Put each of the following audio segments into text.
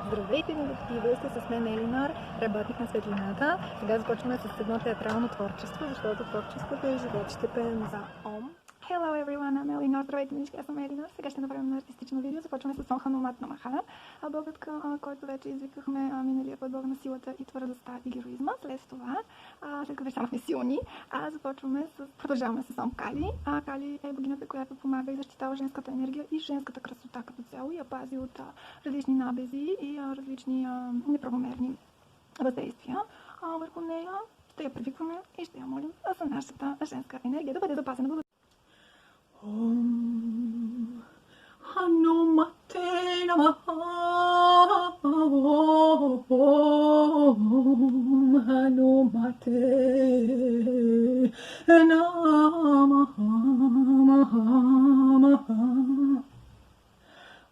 Здравейте, милички! Вие сте с мен Елинор, работник на светлината. Сега започваме с едно театрално творчество, защото творчеството е живот. Ще пеем за Ом. Hello everyone, I'm Елинор. Здравейте, милички! Аз съм Елинор. Сега ще направим едно артистично видео. Започваме с Ом Ханумат Намаха, богът, който вече извикахме миналия път, бог на силата и твърдостта и героизма. След това, след като станахме силни, продължаваме с Ом Кали. Кали е богинята, която помага и защитава женската енергия и женската красота като цяло и я пази от различни набези и различни неправомерни въздействия върху нея. Ще я привикваме и ще я молим за нашата женска енергия да бъде запазена. Ом Ханумате Намаха, Ом Ханумате Namaha.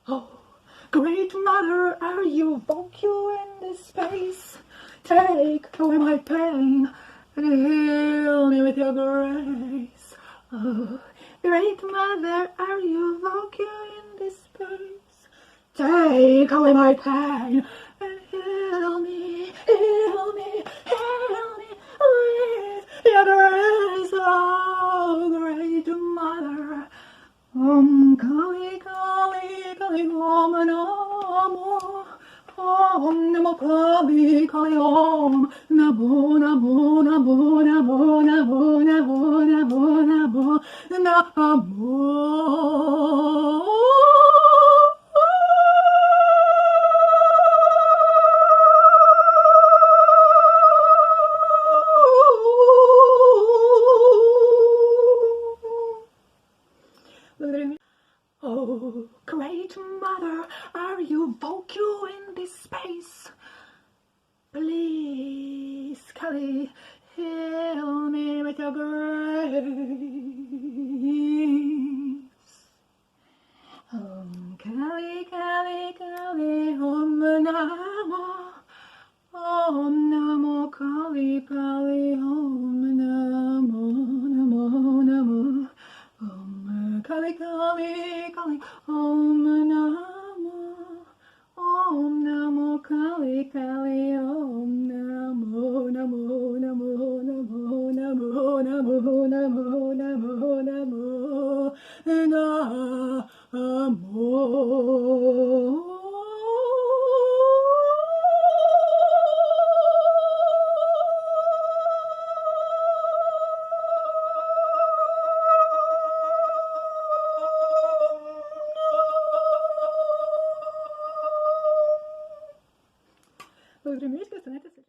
Oh, great mother, are you vacuum in this space? Take away my pain and heal me with your grace. Oh, great mother, are you vacuum in this space? Take away my pain and heal me with your grace. Oh, great mother. Kali Kali Kali Om Namo, Om Namo Kali Kali Om Namo Namo Namo Namo Namo Namo Namo Namo Namo. Oh, great mother, are you vacuum in this space? Please, Kali, heal me with your grace. Kali, Kali, Kali, Om Namo, Om Namo, Kali, Kali, Om Namo, Namo, Namo. Kali Kali Kali Om Namo, Om Namo Kali Kali Om Namo Namo Namo Namo Namo Namo Namo Namo Namo Namo. Благодаря, миличка, останете се.